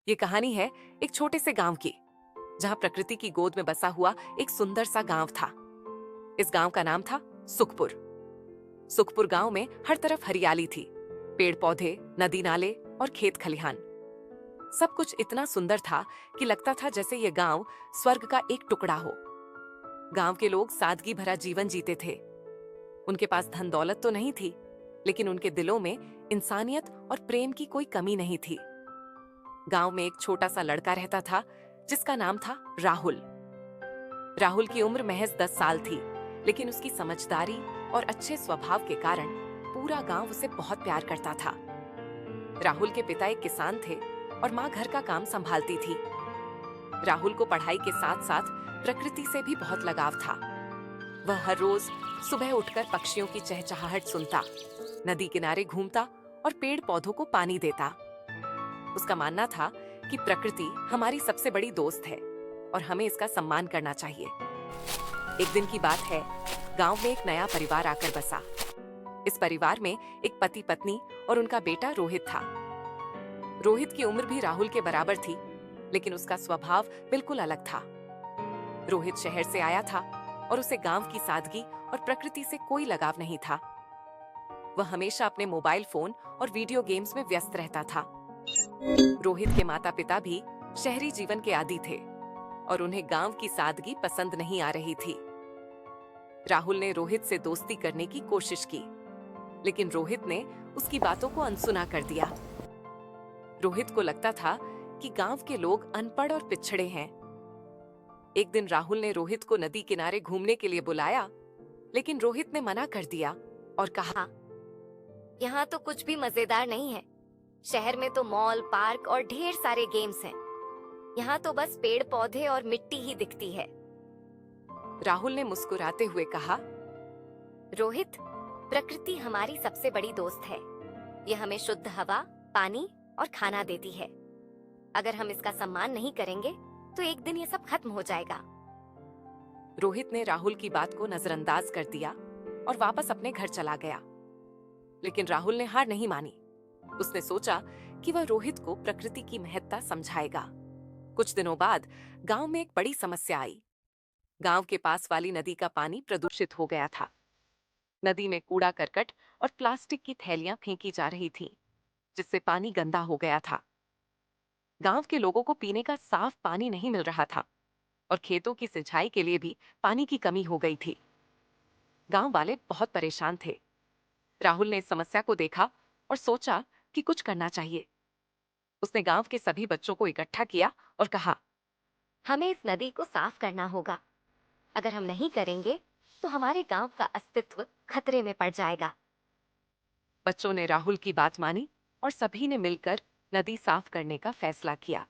ये कहानी है एक छोटे से गांव की, जहां प्रकृति की गोद में बसा हुआ एक सुंदर सा गांव था। इस गांव का नाम था सुखपुर। सुखपुर गांव में हर तरफ हरियाली थी, पेड़ पौधे, नदी नाले और खेत खलिहान। सब कुछ इतना सुंदर था कि लगता था जैसे ये गांव स्वर्ग का एक टुकड़ा हो। गांव के लोग सादगी भरा जीवन जीते थे। उनके पास धन दौलत तो नहीं थी, लेकिन उनके दिलों में इंसानियत और प्रेम की कोई कमी नहीं थी। गांव में एक छोटा सा लड़का रहता था जिसका नाम था राहुल। राहुल की उम्र महज 10 साल थी, लेकिन उसकी समझदारी और अच्छे स्वभाव के कारण पूरा गांव उसे बहुत प्यार करता था। राहुल के पिता एक किसान थे और माँ घर का काम संभालती थी। राहुल को पढ़ाई के साथ साथ प्रकृति से भी बहुत लगाव था। वह हर रोज सुबह उठकर पक्षियों की चहचहाहट सुनता, नदी किनारे घूमता और पेड़ पौधों को पानी देता। उसका मानना था कि प्रकृति हमारी सबसे बड़ी दोस्त है और हमें इसका सम्मान करना चाहिए। एक दिन की बात है, गांव में एक नया परिवार आकर बसा। इस परिवार में एक पति पत्नी और उनका बेटा रोहित था। रोहित की उम्र भी राहुल के बराबर थी, लेकिन उसका स्वभाव बिल्कुल अलग था। रोहित शहर से आया था और उसे गांव की सादगी और प्रकृति से कोई लगाव नहीं था। वह हमेशा अपने मोबाइल फोन और वीडियो गेम्स में व्यस्त रहता था। रोहित के माता पिता भी शहरी जीवन के आदी थे और उन्हें गांव की सादगी पसंद नहीं आ रही थी। राहुल ने रोहित से दोस्ती करने की कोशिश की, लेकिन रोहित ने उसकी बातों को अनसुना कर दिया। रोहित को लगता था कि गांव के लोग अनपढ़ और पिछड़े हैं। एक दिन राहुल ने रोहित को नदी किनारे घूमने के लिए बुलाया, लेकिन रोहित ने मना कर दिया और कहा, यहाँ तो कुछ भी मजेदार नहीं है। शहर में तो मॉल, पार्क और ढेर सारे गेम्स हैं। यहाँ तो बस पेड़ पौधे और मिट्टी ही दिखती है। राहुल ने मुस्कुराते हुए कहा, रोहित, प्रकृति हमारी सबसे बड़ी दोस्त है। ये हमें शुद्ध हवा, पानी और खाना देती है। अगर हम इसका सम्मान नहीं करेंगे तो एक दिन ये सब खत्म हो जाएगा। रोहित ने राहुल की बात को नजरअंदाज कर दिया और वापस अपने घर चला गया। लेकिन राहुल ने हार नहीं मानी। उसने सोचा कि वह रोहित को प्रकृति की महत्ता समझाएगा। कुछ दिनों बाद गांव में एक बड़ी समस्या आई। गांव के पास वाली नदी का पानी प्रदूषित हो गया था। नदी में कूड़ा करकट और प्लास्टिक की थैलियां फेंकी जा रही थीं, जिससे पानी गंदा हो गया था। गांव के लोगों को पीने का साफ पानी नहीं मिल रहा था और खेतों की सिंचाई के लिए भी पानी की कमी हो गई थी। गांव वाले बहुत परेशान थे। राहुल ने इस समस्या को देखा और सोचा कि कुछ करना चाहिए। उसने गांव के सभी बच्चों को इकट्ठा किया और कहा, हमें इस नदी को साफ करना होगा। अगर हम नहीं करेंगे तो हमारे गांव का अस्तित्व खतरे में पड़ जाएगा। बच्चों ने राहुल की बात मानी और सभी ने मिलकर नदी साफ करने का फैसला किया।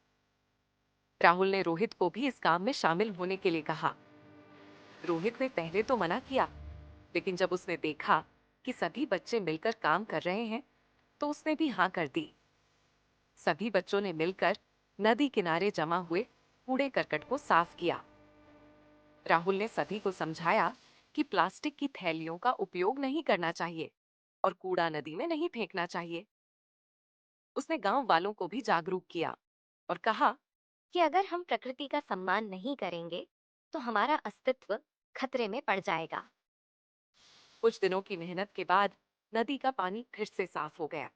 राहुल ने रोहित को भी इस काम में शामिल होने के लिए कहा। रोहित ने पहले तो मना किया, लेकिन जब उसने देखा कि सभी बच्चे मिलकर काम कर रहे हैं, तो उसने भी हाँ कर दी। सभी बच्चों ने मिलकर नदी किनारे जमा हुए कूड़े करकट को साफ किया। राहुल ने सभी को समझाया कि प्लास्टिक की थैलियों का उपयोग नहीं करना चाहिए और कूड़ा नदी में नहीं फेंकना चाहिए। उसने गांव वालों को भी जागरूक किया और कहा कि अगर हम प्रकृति का सम्मान नहीं करेंगे तो हमारा अस्तित्व खतरे में पड़ जाएगा। कुछ दिनों की मेहनत के बाद नदी का पानी फिर से साफ हो गया